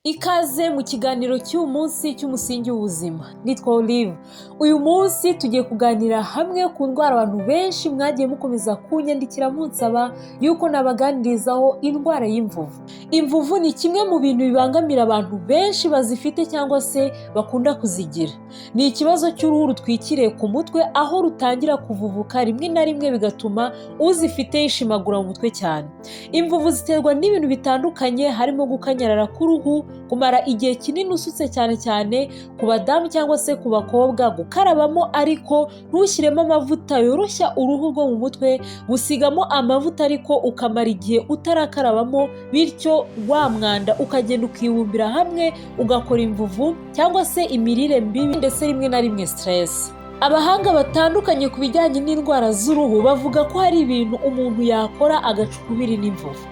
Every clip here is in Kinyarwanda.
Ikaze mu kiganiro cy'uyu munsi cy'umusingi w'ubuzima. Nitwa Olive. Uyu munsi tugiye kuganira hamwe ku ndwara abantu benshi mwagiye mukomeza kunyandikira munsaba yuko nabaganirizaho indwara y'imvuvu. Imvuvu ni kimwe mu bintu bibangamira abantu benshi bazifite cyangwa se bakunda kuzigira. Ni ikibazo cy'uruhu rutwikiriye ku mutwe aho rutangira kuvuvuka rimwe na rimwe bigatuma uzifite yishimagura mu mutwe cyane. Imvuvu ziterwa n'ibintu bitandukanye harimo gukanyarara k'uruhu, kumara igihe kinini usutse cyane cyane ku badamu cyangwa se ku bakobwa, gukarabamo ariko ntushyiremo amavuta yoroshya uruhu rwo mu mutwe, gusigamo amavuta ariko ukamara igihe utarakarabamo, bityo wa mwanda ukagenda ukibumbira hamwe ugakora imvuvu cyangwa se imirire mibi ndetse rimwe na rimwe stress. Abahanga batandukanye ku bijyanye n'indwara z'uruhu bavuga ko hari ibintu umuntu yakora agaca ukubiri n'imvuvu.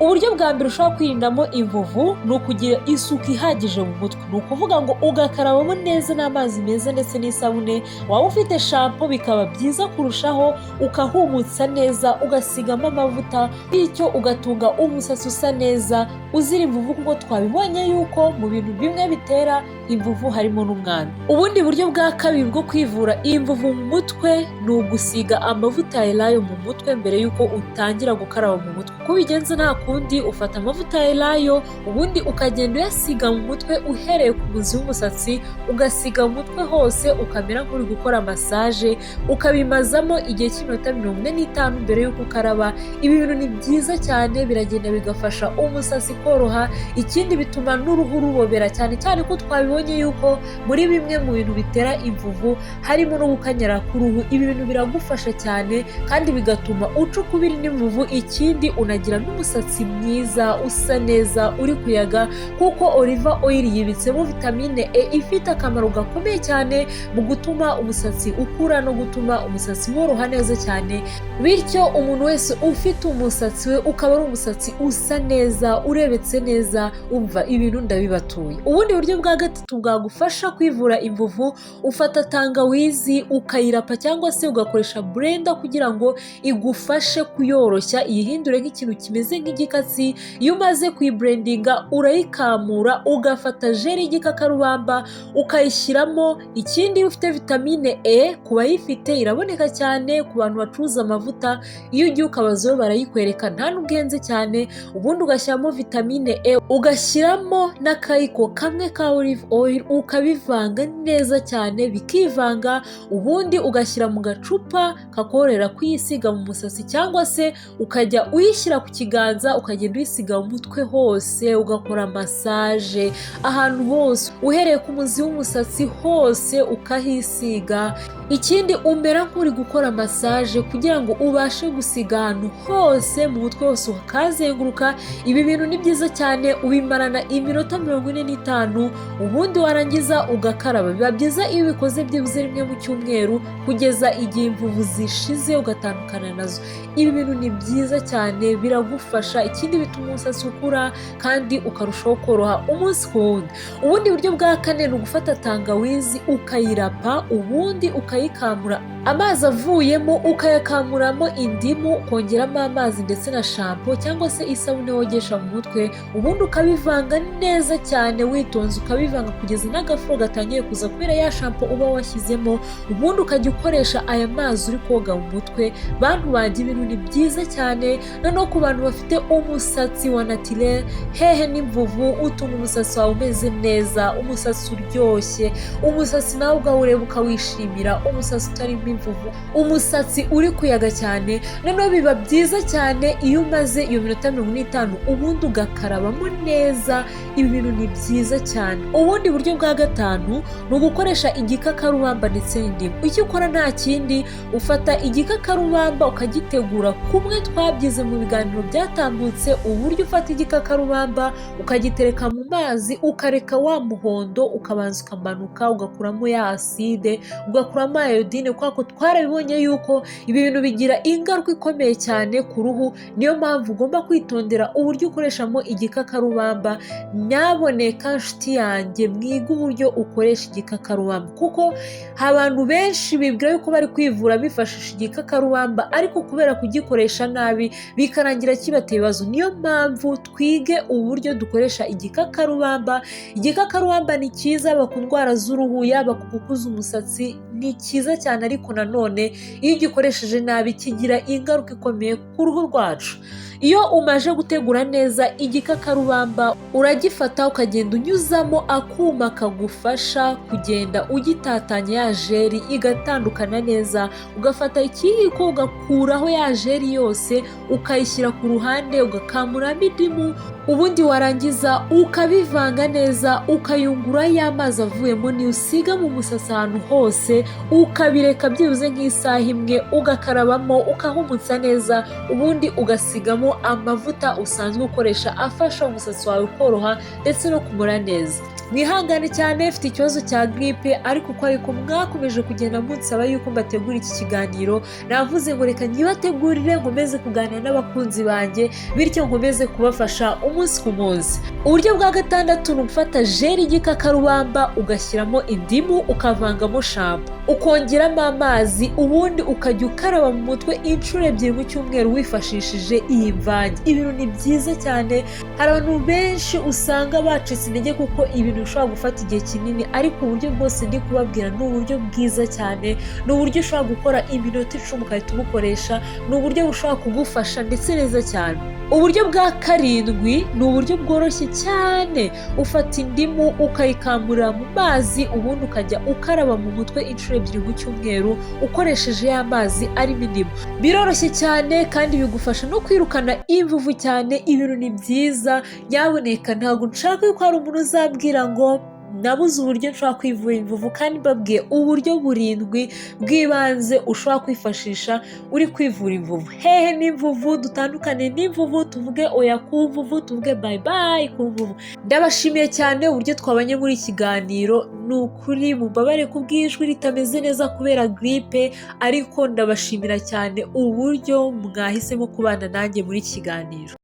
Uburyo bwa mbere ushobora kwirindamo imvuvu ni ukugira isuku ihagije mu mutwe. Ni ukuvuga ngo ugakarabamo neza n'amazi meza ndetse n'isabune, waba ufite shampo bikaba byiza kurushaho, ukahumutsa neza, ugasigamo amavuta, bityo ugatunga umusatsi usa neza uzira imvuvu, kuko twabibonye yuko mu bintu bimwe bitera imvuvu harimo n'umwanda. Ubundi buryo bwa kabiri bwo kwivura imvuvu mu mutwe ni ugusiga amavuta ya elayo mu mutwe mbere yuko utangira gukaraba mu mutwe. Uko ubigenza nta kundi, ufata amavuta ya elayo ubundi ukagenda uyasiga mu mutwe uhereye ku muzi w'umusatsi, ugasiga mu mutwe hose, ukamera nk'uri gukora massage, ukabimazamo igihe cy'iminota 45 mbere yuko ukaraba. Ibi bintu ni byiza cyane, biragenda bigafasha umusatsi koroha, ikindi bituma n'uruhu rubobera cyane cyane ko twabibonye yuko muri bimwe mu bintu bitera imvuvu harimo no gukanyara k'uruhu. Ibi bintu biragufasha cyane kandi bigatuma uca ukubiri n'imvuvu, ikindi unagira n'umusatsi mwiza usa neza uri kuyaga, kuko Olive Oil yibitsemo vitamine E ifite akamaro gakomeye cyane mu gutuma umusatsi ukura no gutuma umusatsi woroha neza cyane, bityo umuntu wese ufite umusatsi we ukaba ari umusatsi usa neza urebetse neza, umva ibintu ndabibatuye. Ubundi buryo bwa gatatu bwagufasha kwivura imvuvu, ufata tangawizi ukayirapa cyangwa se ugakoresha blender kugira ngo igufashe kuyoroshya, iyihindure nk'ikintu kimeze nk'igikatsi. Iyo umaze kuyibrandinga urayikamura, ugafata jeri y'igikakarubamba ukayishyiramo. Ikindi iyo ufite vitamine E, ku bayifite iraboneka cyane ku bantu bacuruza amavuta, iyo ugiye ukabazayo barayikwereka nta n'ubwenze cyane. Ubundi ugashyiramo vitamine E, ugashyiramo n'akayiko kamwe ka Olive Oil, ukabivanga neza cyane bikivanga, ubundi ugashyira mu gacupa kakorera kuyisiga mu musatsi, cyangwa se ukajya uyishyira ku kiganza ukagenda uyisiga mu mutwe hose, ugakora massage ahantu hose uhereye ku muzi w'umusatsi hose ukahisiga. Ikindi umera nk'uri gukora massage kugira ngo ubashe gusiga ahantu hose mu mutwe hose ukazenguruka. Ibi bintu ni byiza cyane, ubimarana iminota 45, ubundi warangiza ugakaraba. Biba byiza iyo ubikoze byibuze rimwe mu cyumweru kugeza igihe imvuvu zishize ugatandukana nazo. Ibi bintu ni byiza cyane, biragufasha. Ikindi bituma umusatsi ukura kandi ukarushaho koroha umunsi ku wundi. Ubundi buryo bwa kane ni ugufata tangawizi ukayirapa, ubundi ukayikamura, amazi avuyemo ukayakamuramo indimu, ukongeramo amazi ndetse na shampo cyangwa se isabune wogesha mu mutwe, ubundi ukabivanga neza cyane witonze, ukabivanga kugeza n'agafuro gatangiye kuza kubera ya shampo uba washyizemo, ubundi ukajya ukoresha aya mazi uri koga mu mutwe. Bantu banjye ibintu ni byiza cyane. Noneho ku bantu bafite umusatsi wa naturel, hehe n'imvuvu, utuma umusatsi wawe umeze neza, umusatsi uryoshye, umusatsi nawe ugawureba ukawishimira, umusatsi utarimo imvuvu, umusatsi uri kuyaga cyane. Noneho biba byiza cyane iyo umaze iyo minota 45 ubundi ugakarabamo neza. Ibi bintu ni byiza cyane. Ubundi buryo bwa gatanu ni ugukoresha igikakarubamba ndetse n'indimu. Icyo ukora nta kindi, ufata igikakarubamba ukagitegura kumwe twabyize mu biganiro byatambutse, uburyo ufata igikakarubamba ukagitereka mu mazi, ukareka wa muhondo ukabanza ukamanuka, ugakuramo ya acide, ugakuramo iodine, kuko twarabibonye yuko ibi bintu bigira ingaruka ikomeye cyane ku ruhu. Niyo mpamvu ugomba kwitondera uburyo ukoreshamo igikakarubamba. Nyaboneka nshuti yanjye, mwiga uburyo ukoresha igikakarubamba, kuko abantu benshi bibwira yuko bari kwivura bifashisha igikakarubamba, ariko kubera kugikoresha nabi bikarangira kibateye ibibazo. Niyo mpamvu twige uburyo dukoresha igikakarubamba igikakarubamba. Igikakarubamba ni cyiza yaba ku ndwara z'uruhu, yaba ku gukuza umusatsi, ni cyiza cyane, ariko nanone iyo ugikoresheje nabi kigira ingaruka ikomeye ku ruhu rwacu. Iyo umaze gutegura neza igikakarubamba, uragifata ukagenda unyuzamo akuma kagufasha kugenda ugitatanya ya jeri igatandukana neza, ugafata ikiyiko ugakuraho ya jeri yose ukayishyira ku ruhande, ugakamuramo indimu, ubundi warangiza ukabivanga neza, ukayungura ya mazi avuyemo, niyo usiga mu musatsi ahantu hose, ukabireka byibuze nk'isaha imwe, ugakarabamo ukahumutsa neza, ubundi ugasigamo amavuta usanzwe ukoresha afasha umusatsi wawe koroha ndetse no kumura neza. Mwihangane cyane, mfite ikibazo cya gripe, ariko ariko mwakomeje kugenda munsaba yuko mbategura iki kiganiro, navuze ngo reka nyibategurire, nkomeze kuganira n'abakunzi banjye, bityo nkomeze kubafasha umunsi ku munsi. Uburyo bwa gatandatu ni ugufata jeri y'igikakarubamba ugashyiramo indimu, ukavangamo shampo, ukongeramo amazi, ubundi ukajya ukaraba mu mutwe inshuro 2 mu cyumweru wifashishije iyi mvange. Ibintu ni byiza cyane, hari abantu benshi usanga bacitse intege kuko ibintu ushobora gufata igihe kinini, ariko uburyo bwose ndi kubabwira ni uburyo bwiza cyane, ni uburyo ushobora gukora iminota 10 ugahita ubukoresha, ni uburyo bushobora kugufasha ndetse neza cyane. Uburyo bwa karindwi ni uburyo bworoshye cyane, ufata indimu ukayikamurira mu mazi, ubundi ukajya ukaraba mu mutwe inshuro 2 mu cyumweru ukoresheje ya mazi arimo indimu. Biroroshye cyane kandi bigufasha no kwirukana imvuvu cyane. Ibintu ni byiza, nyaboneka ntabwo nshaka yuko hari umuntu uzabwira ngo nabuze uburyo nshobora kwivura imvuvu, kandi mbabwiye uburyo 7 bw'ibanze ushobora kwifashisha uri kwivura imvuvu. Hehe n'imvuvu, dutandukane n'imvuvu, tuvuge oya ku mvuvu, tuvuge bye bye ku mvuvu. Ndabashimiye cyane uburyo twabanye muri ikiganiro, ni ukuri mubabare ku bw'ijwi ritameze neza kubera gripe, ariko ndabashimira cyane uburyo mwahisemo kubana nanjye muri ikiganiro.